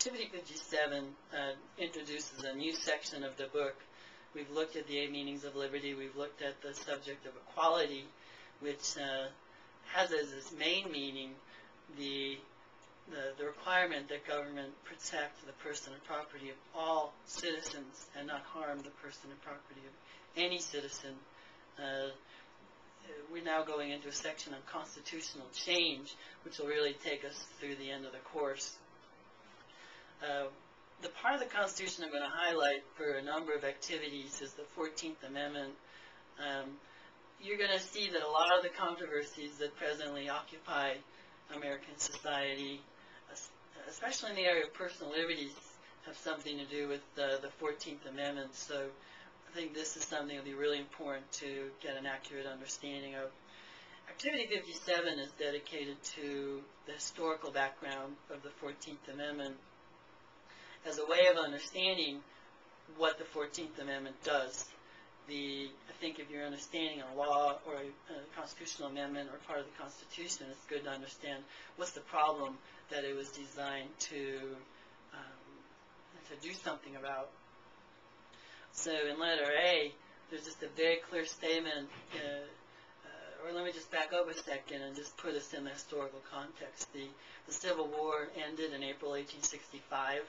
Activity 57 introduces a new section of the book. We've looked at the 8 meanings of liberty. We've looked at the subject of equality, which has as its main meaning the requirement that government protect the person and property of all citizens and not harm the person and property of any citizen. We're now going into a section on constitutional change, which will really take us through the end of the course. The part of the Constitution I'm going to highlight for a number of activities is the 14th Amendment. You're going to see that a lot of the controversies that presently occupy American society, especially in the area of personal liberties, have something to do with the 14th Amendment. So I think this is something that will be really important to get an accurate understanding of. Activity 57 is dedicated to the historical background of the 14th Amendment as a way of understanding what the 14th Amendment does. I think if you're understanding a law or a constitutional amendment or part of the Constitution, it's good to understand what's the problem that it was designed to do something about. So in letter A, there's just a very clear statement, or let me just back up a second and just put us in the historical context. The Civil War ended in April 1865.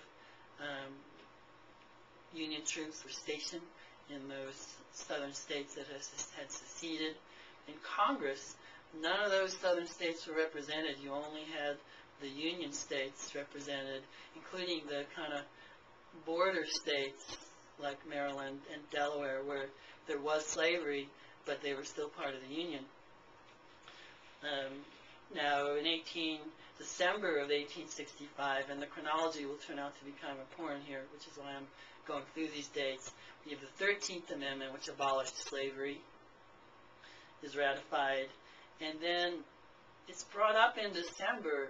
Union troops were stationed in those southern states that had seceded. In Congress, none of those southern states were represented. You only had the Union states represented, including the kind of border states like Maryland and Delaware, where there was slavery, but they were still part of the Union. Now, in December of 1865, and the chronology will turn out to be kind of important here, which is why I'm going through these dates, we have the 13th Amendment, which abolished slavery, is ratified, and then it's brought up in December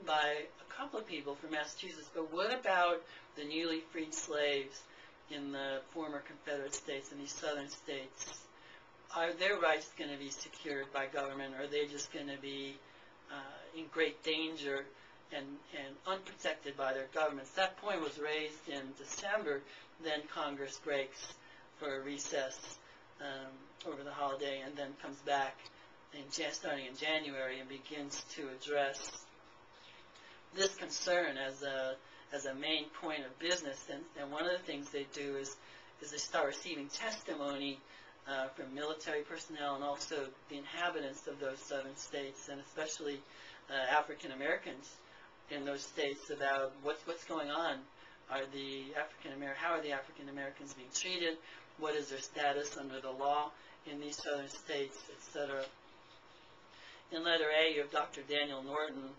by a couple of people from Massachusetts, but what about the newly freed slaves in the former Confederate states, in these southern states? Are their rights going to be secured by government, or are they just going to be in great danger and unprotected by their governments? That point was raised in December. Then Congress breaks for a recess over the holiday, and then comes back starting in January and begins to address this concern as a main point of business. And one of the things they do is they start receiving testimony from military personnel and also the inhabitants of those southern states, and especially African Americans in those states, about what's going on. How are the African Americans being treated? What is their status under the law in these southern states, etc. In letter A, you have Dr. Daniel Norton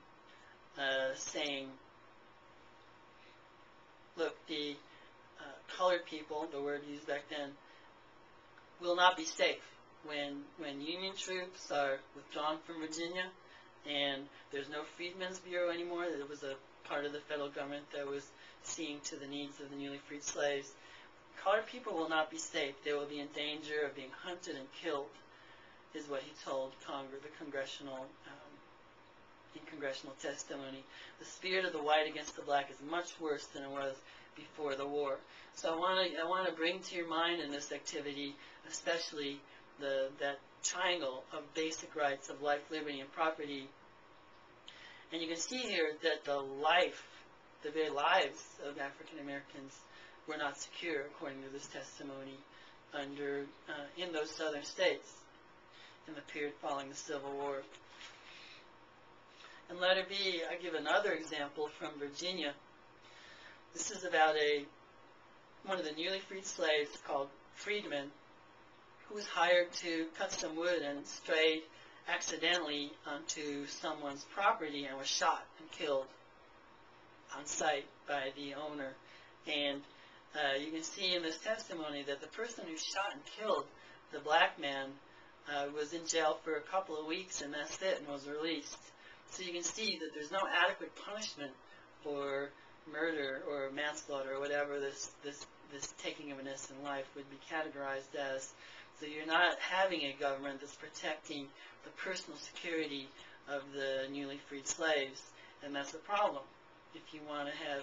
saying, look, the colored people, the word used back then, will not be safe when Union troops are withdrawn from Virginia and there's no Freedmen's Bureau anymore. It was a part of the federal government that was seeing to the needs of the newly freed slaves. Colored people will not be safe. They will be in danger of being hunted and killed, is what he told the congressional testimony. The spirit of the white against the black is much worse than it was before the war. So I want to bring to your mind in this activity, especially that triangle of basic rights of life, liberty, and property. And you can see here that the very lives of African Americans were not secure, according to this testimony, in those southern states in the period following the Civil War. In letter B, I give another example from Virginia. This is about one of the newly freed slaves called Freedman, who was hired to cut some wood and strayed accidentally onto someone's property and was shot and killed on sight by the owner. And you can see in this testimony that the person who shot and killed the black man was in jail for a couple of weeks, and that's it, and was released. So you can see that there's no adequate punishment for murder or manslaughter or whatever this taking of an innocent life would be categorized as. So you're not having a government that's protecting the personal security of the newly freed slaves, and that's a problem. If you want to have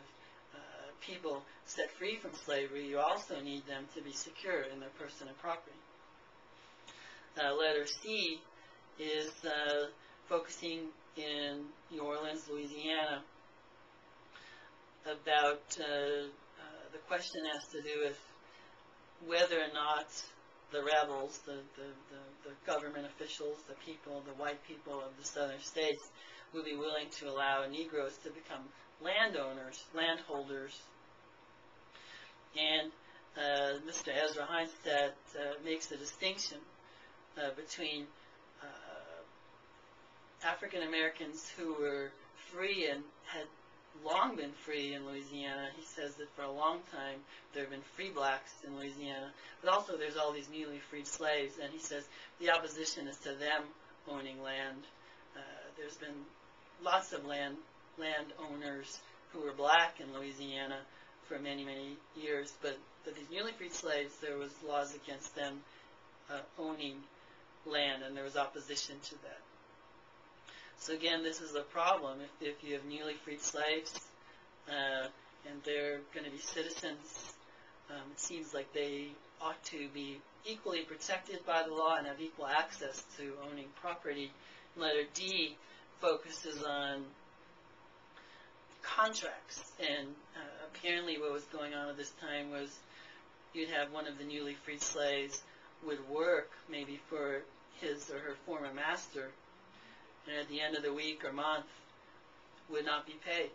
people set free from slavery, you also need them to be secure in their person and property. Letter C is focusing in New Orleans, Louisiana, about the question has to do with whether or not the rebels, the government officials, the people, the white people of the southern states, will be willing to allow Negroes to become landowners, landholders. And Mr. Ezra Heinstead makes a distinction between African Americans who were free and had long been free in Louisiana. He says that for a long time there have been free blacks in Louisiana, but also there's all these newly freed slaves, and he says the opposition is to them owning land. There's been lots of landowners who were black in Louisiana for many, many years, but these newly freed slaves, there was laws against them owning land, and there was opposition to that. So again, this is a problem. If you have newly freed slaves and they're going to be citizens, it seems like they ought to be equally protected by the law and have equal access to owning property. Letter D focuses on contracts, and apparently what was going on at this time was you'd have one of the newly freed slaves would work maybe for his or her former master, and at the end of the week or month would not be paid,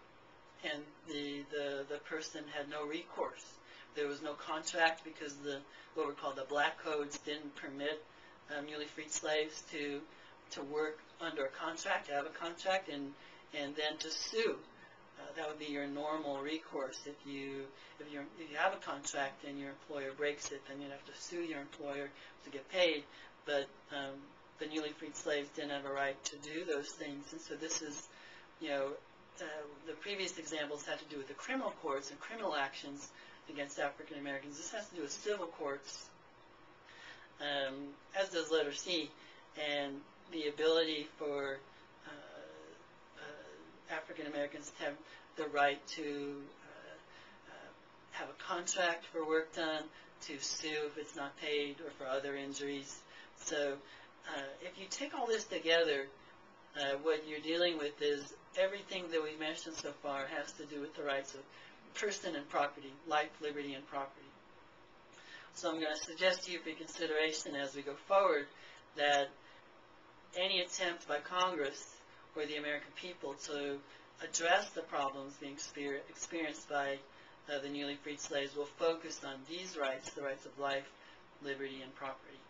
and the person had no recourse. There was no contract because what were called the black codes didn't permit newly freed slaves to work under a contract, to have a contract, and then to sue. That would be your normal recourse. If you have a contract and your employer breaks it, then you'd have to sue your employer to get paid. But the newly freed slaves didn't have a right to do those things, and so this is, the previous examples had to do with the criminal courts and criminal actions against African Americans. This has to do with civil courts, as does letter C, and the ability for African Americans to have the right to have a contract for work done, to sue if it's not paid, or for other injuries. So if you take all this together, what you're dealing with is everything that we've mentioned so far has to do with the rights of person and property, life, liberty, and property. So I'm going to suggest to you for consideration as we go forward that any attempt by Congress or the American people to address the problems being experienced by the newly freed slaves will focus on these rights, the rights of life, liberty, and property.